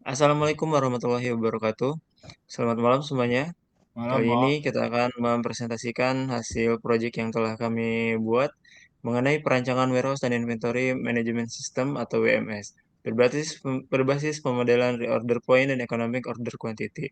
Assalamualaikum warahmatullahi wabarakatuh. Selamat malam semuanya. Malam, Kali ini Kak. kita akan mempresentasikan hasil proyek yang telah kami buat mengenai perancangan warehouse dan inventory management system atau WMS berbasis pemodelan reorder point dan economic order quantity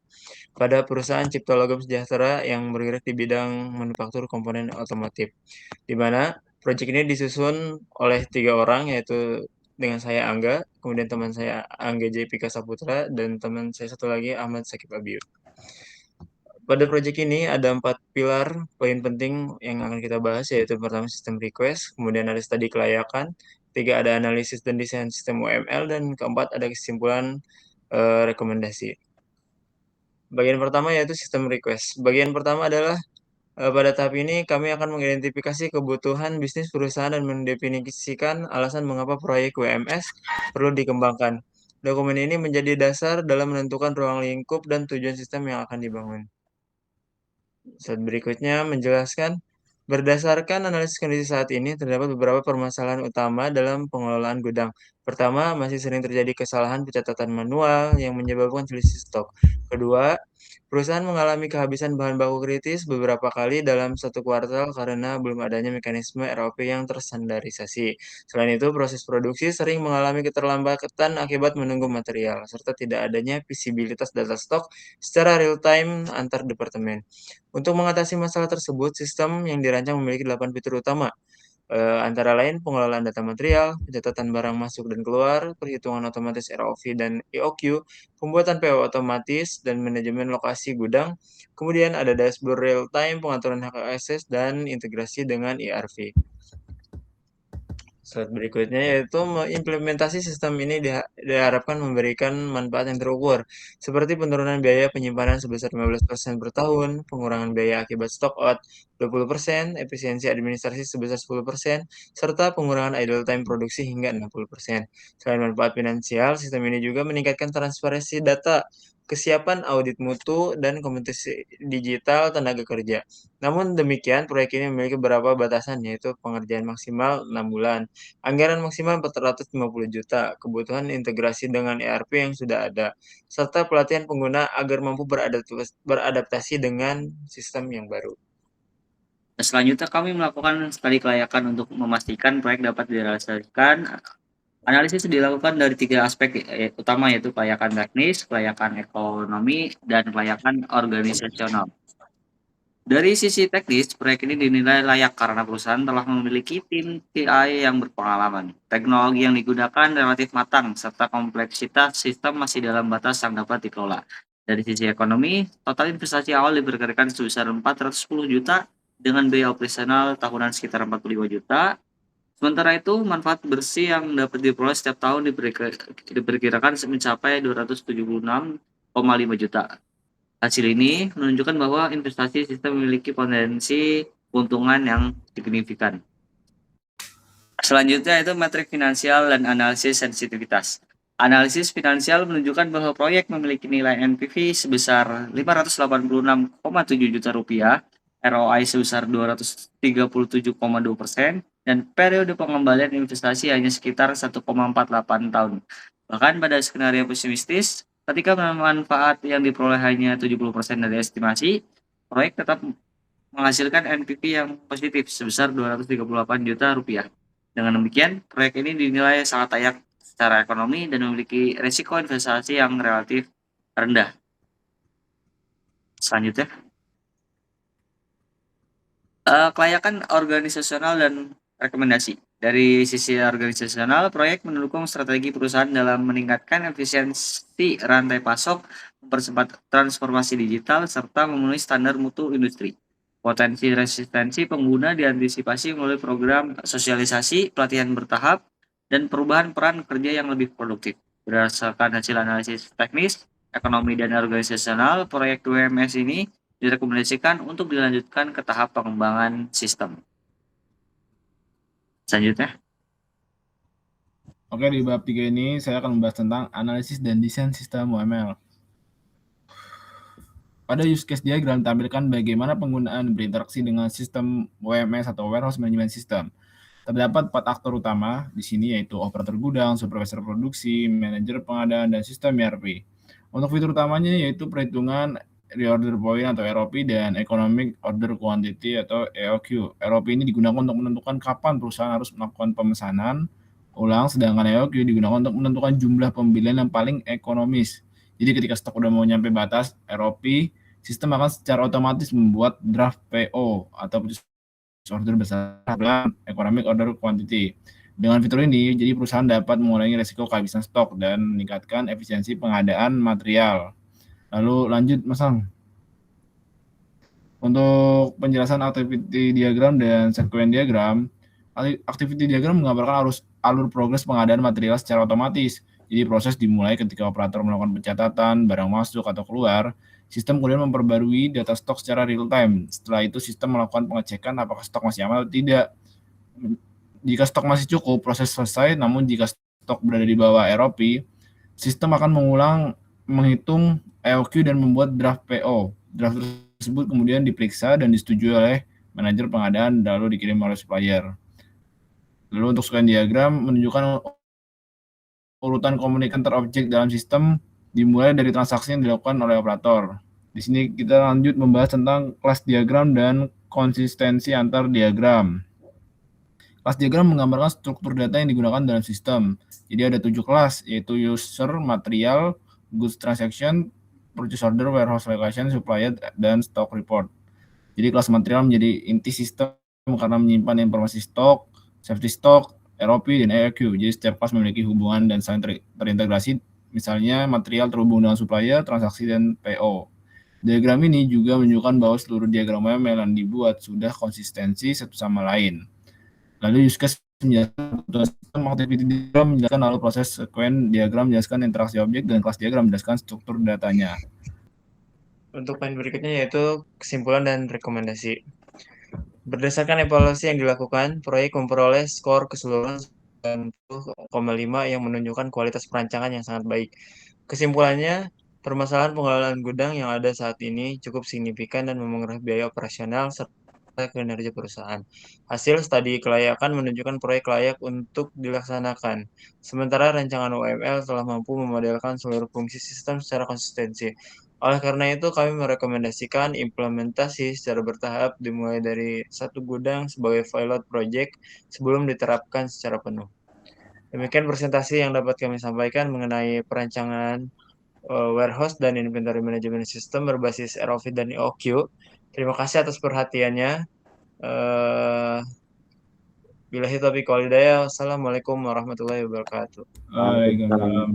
pada perusahaan Cipta Logam Sejahtera yang bergerak di bidang manufaktur komponen otomotif, di mana proyek ini disusun oleh 3 orang, yaitu dengan saya Angga, kemudian teman saya Angga J. Pika Saputra, dan teman saya satu lagi Ahmad Sakib Abiud. Pada proyek ini ada 4 pilar poin penting yang akan kita bahas, yaitu pertama sistem request, kemudian ada studi kelayakan, tiga ada analisis dan desain sistem UML, dan keempat ada kesimpulan rekomendasi. Bagian pertama yaitu sistem request. Bagian pertama adalah pada tahap ini kami akan mengidentifikasi kebutuhan bisnis perusahaan dan mendefinisikan alasan mengapa proyek WMS perlu dikembangkan. Dokumen ini menjadi dasar dalam menentukan ruang lingkup dan tujuan sistem yang akan dibangun. Slide berikutnya menjelaskan, berdasarkan analisis kondisi saat ini, terdapat beberapa permasalahan utama dalam pengelolaan gudang. Pertama, masih sering terjadi kesalahan pencatatan manual yang menyebabkan selisih stok. Kedua, perusahaan mengalami kehabisan bahan baku kritis beberapa kali dalam satu kuartal karena belum adanya mekanisme ROP yang terstandarisasi. Selain itu, proses produksi sering mengalami keterlambatan akibat menunggu material, serta tidak adanya visibilitas data stok secara real-time antar departemen. Untuk mengatasi masalah tersebut, sistem yang dirancang memiliki 8 fitur utama, antara lain pengelolaan data material, pencatatan barang masuk dan keluar, perhitungan otomatis ROV dan EOQ, pembuatan PO otomatis, dan manajemen lokasi gudang. Kemudian ada dashboard real-time, pengaturan hak akses, dan integrasi dengan ERP. Slide berikutnya yaitu implementasi sistem ini diharapkan memberikan manfaat yang terukur, seperti penurunan biaya penyimpanan sebesar 15% per tahun, pengurangan biaya akibat stock out 20%, efisiensi administrasi sebesar 10%, serta pengurangan idle time produksi hingga 60%. Selain manfaat finansial, sistem ini juga meningkatkan transparansi data, kesiapan audit mutu, dan kompetisi digital tenaga kerja. Namun demikian, proyek ini memiliki beberapa batasan, yaitu pengerjaan maksimal 6 bulan, anggaran maksimal 450 juta, kebutuhan integrasi dengan ERP yang sudah ada, serta pelatihan pengguna agar mampu beradaptasi dengan sistem yang baru. Nah, selanjutnya kami melakukan studi kelayakan untuk memastikan proyek dapat direalisasikan. Analisis dilakukan dari 3 aspek utama yaitu kelayakan teknis, kelayakan ekonomi, dan kelayakan organisasional. Dari sisi teknis, proyek ini dinilai layak karena perusahaan telah memiliki tim TI yang berpengalaman. Teknologi yang digunakan relatif matang, serta kompleksitas sistem masih dalam batas yang dapat dikelola. Dari sisi ekonomi, total investasi awal diperkirakan sebesar 410 juta dengan biaya operasional tahunan sekitar 45 juta. Sementara itu, manfaat bersih yang dapat diperoleh setiap tahun diperkirakan mencapai 276,5 juta. Hasil ini menunjukkan bahwa investasi sistem memiliki potensi keuntungan yang signifikan. Selanjutnya itu metrik finansial dan analisis sensitivitas. Analisis finansial menunjukkan bahwa proyek memiliki nilai NPV sebesar 586,7 juta rupiah, ROI sebesar 237,2%, dan periode pengembalian investasi hanya sekitar 1,48 tahun. Bahkan pada skenario pesimistis, ketika manfaat yang diperoleh hanya 70% dari estimasi, proyek tetap menghasilkan NPV yang positif sebesar 238 juta rupiah. Dengan demikian, proyek ini dinilai sangat layak secara ekonomi dan memiliki risiko investasi yang relatif rendah. Selanjutnya, kelayakan organisasional dan rekomendasi. Dari sisi organisasional, proyek mendukung strategi perusahaan dalam meningkatkan efisiensi rantai pasok, mempercepat transformasi digital, serta memenuhi standar mutu industri. Potensi resistensi pengguna diantisipasi melalui program sosialisasi, pelatihan bertahap, dan perubahan peran kerja yang lebih produktif. Berdasarkan hasil analisis teknis, ekonomi, dan organisasional, proyek WMS ini direkomendasikan untuk dilanjutkan ke tahap pengembangan sistem. Selanjutnya, Oke, di bab 3 ini saya akan membahas tentang analisis dan desain sistem UML. Pada use case diagram ditampilkan bagaimana penggunaan berinteraksi dengan sistem WMS atau Warehouse Management System. Terdapat 4 aktor utama di sini, yaitu operator gudang, supervisor produksi, manajer pengadaan, dan sistem ERP. Untuk fitur utamanya yaitu perhitungan reorder point atau ROP dan economic order quantity atau EOQ. ROP ini digunakan untuk menentukan kapan perusahaan harus melakukan pemesanan ulang, sedangkan EOQ digunakan untuk menentukan jumlah pembelian yang paling ekonomis. Jadi ketika stok udah mau nyampe batas ROP, sistem akan secara otomatis membuat draft PO atau order besar dan economic order quantity. Dengan fitur ini, jadi perusahaan dapat mengurangi risiko kehabisan stok dan meningkatkan efisiensi pengadaan material. Lalu lanjut, Mas Ang. Untuk penjelasan activity diagram dan sequence diagram, activity diagram menggambarkan alur progres pengadaan material secara otomatis. Jadi proses dimulai ketika operator melakukan pencatatan, barang masuk atau keluar, sistem kemudian memperbarui data stok secara real time. Setelah itu sistem melakukan pengecekan apakah stok masih aman atau tidak. Jika stok masih cukup, proses selesai, namun jika stok berada di bawah ROP, sistem akan menghitung EOQ dan membuat draft PO. Draft tersebut kemudian diperiksa dan disetujui oleh manajer pengadaan lalu dikirim oleh supplier. Lalu untuk sequence diagram menunjukkan urutan komunikasi antar objek dalam sistem dimulai dari transaksi yang dilakukan oleh operator. Di sini kita lanjut membahas tentang kelas diagram dan konsistensi antar diagram. Kelas diagram menggambarkan struktur data yang digunakan dalam sistem. Jadi ada 7 kelas, yaitu user, material, goods transaction, purchase order, warehouse location, supplier, dan stock report. Jadi kelas material menjadi inti sistem karena menyimpan informasi stok, safety stock, ROP, dan EOQ. Jadi setiap kelas memiliki hubungan dan saling terintegrasi. Misalnya material terhubung dengan supplier, transaksi, dan PO. Diagram ini juga menunjukkan bahwa seluruh diagram yang dibuat sudah konsistensi satu sama lain. Lalu use case menjelaskan sistem activity diagram, menjelaskan lalu proses sequence diagram, menjelaskan interaksi objek, dan kelas diagram menjelaskan struktur datanya. Untuk poin berikutnya yaitu kesimpulan dan rekomendasi. Berdasarkan evaluasi yang dilakukan, proyek memperoleh skor keseluruhan 90,5 yang menunjukkan kualitas perancangan yang sangat baik. Kesimpulannya, permasalahan pengelolaan gudang yang ada saat ini cukup signifikan dan memengaruhi biaya operasional serta kinerja perusahaan. Hasil studi kelayakan menunjukkan proyek layak untuk dilaksanakan, sementara rancangan UML telah mampu memodelkan seluruh fungsi sistem secara konsistensi. Oleh karena itu, kami merekomendasikan implementasi secara bertahap dimulai dari satu gudang sebagai pilot project sebelum diterapkan secara penuh. Demikian presentasi yang dapat kami sampaikan mengenai perancangan warehouse dan inventory management system berbasis ROV dan EOQ. Terima kasih atas perhatiannya. Billahi taufiq wal hidayah. Wassalamualaikum warahmatullahi wabarakatuh. Waalaikumsalam.